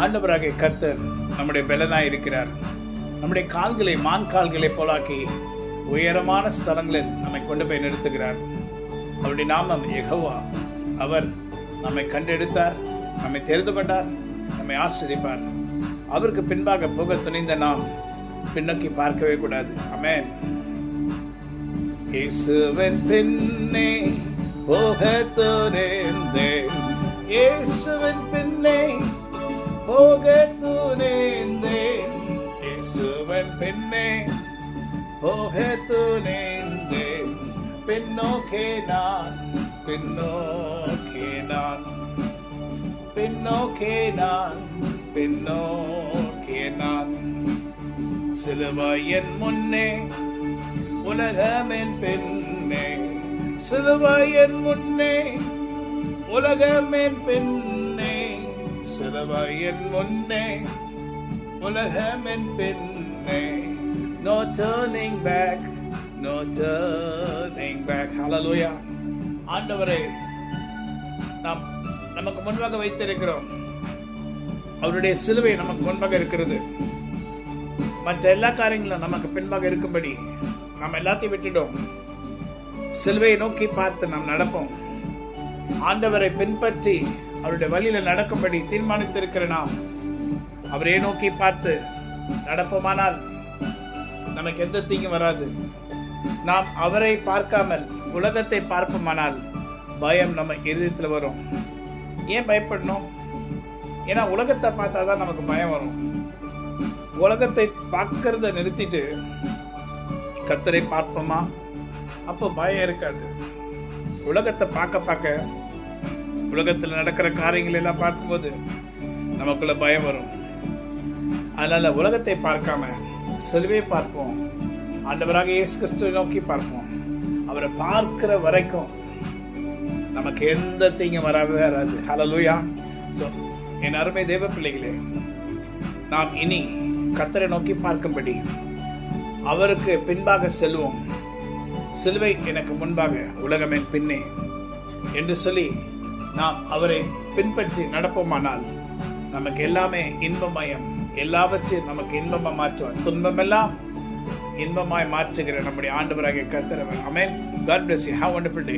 ஆண்டவராகிய கர்த்தர் நம்முடைய பலனாய் இருக்கிறார். நம்முடைய கால்களை மான் கால்களை போலாக்கி உயரமான ஸ்தலங்களில் நம்மை கொண்டு போய் நிறுத்துகிறார். அவருடைய நாமம் யெகோவா. அவர் நம்மை கண்டெடுத்தார், நம்மை தெரிந்து கொண்டார், நம்மை ஆசீர்வதிப்பார். அவருக்கு பின்பாக போக துணிந்த நாம் பின்னோக்கி பார்க்கவே கூடாது. ஆமென். இயேசுவின் பின்னே போக துணிந்தேன், இயேசுவின் பின்னே போக துணிந்தேன், இயேசுவின் பின்னே போக துணிந்தேன். பின்னோக்கே நான், பின்னோக்கே நான், பின்னோக்கே நான், பின்னோக்கே நான். சிலுவையின் முன்னே உலகமென் பின்னே, சிலுவையின் முன்னே உலகமென் பின்னே, சிலுவையின் முன்னே உலகமென் பின்னே. No turning back, no turning back. Hallelujah. ஆண்டவரே, நாம் நமக்கு முன்பாக வைத்திருக்கிறோம். அவருடைய சிலுவை நமக்கு முன்பாக இருக்கிறது. மற்ற எல்லா காரியங்களும் நமக்கு பின்பாக இருக்கும்படி நாம் எல்லாத்தையும் விட்டுட்டோம். சிலுவையை நோக்கி பார்த்து நாம் நடப்போம். ஆண்டவரை பின்பற்றி அவருடைய வழியில நடக்கும்படி தீர்மானித்திருக்கிற நாம் அவரை நோக்கி பார்த்து நடப்போமானால் நமக்கு எந்த தீங்கும் வராது. நாம் அவரை பார்க்காமல் உலகத்தை பார்ப்போமானால் பயம் நம்ம இருதயத்தில் வரும். ஏன் பயப்படணும்? ஏன்னா உலகத்தை பார்த்தா தான் நமக்கு பயம் வரும். உலகத்தை பார்க்கறத நிறுத்திட்டு கர்த்தரை பார்ப்போமா, அப்போ பயம் இருக்காது. உலகத்தை பார்க்க பார்க்க உலகத்தில் நடக்கிற காரியங்கள் எல்லாம் பார்க்கும்போது நமக்குள்ள பயம் வரும். அதனால உலகத்தை பார்க்காம சிலுவையை பார்ப்போம். ஆண்டவராக இயேசு கிறிஸ்துவை நோக்கி பார்ப்போம். அவரை பார்க்கிற வரைக்கும் நமக்கு எந்த தீங்கும் வரவே வராது. ஹல்லேலூயா. ஸோ என் அருமை தேவ பிள்ளைகளே, நாம் இனி கர்த்தரை நோக்கி பார்க்கும்படி அவருக்கு பின்பாக செல்வோம். சிலுவை எனக்கு முன்பாக, உலகமென் பின்னே என்று சொல்லி நாம் அவரை பின்பற்றி நடப்போமானால் நமக்கு எல்லாமே இன்பமயம். எல்லாவற்றையும் நமக்கு இன்பமாக மாற்றுவார். துன்பமெல்லாம் இன்பமாய் மாற்றுகிற நம்முடைய ஆண்டவராகிய கர்த்தர். ஆமென். God bless you. Have a wonderful day.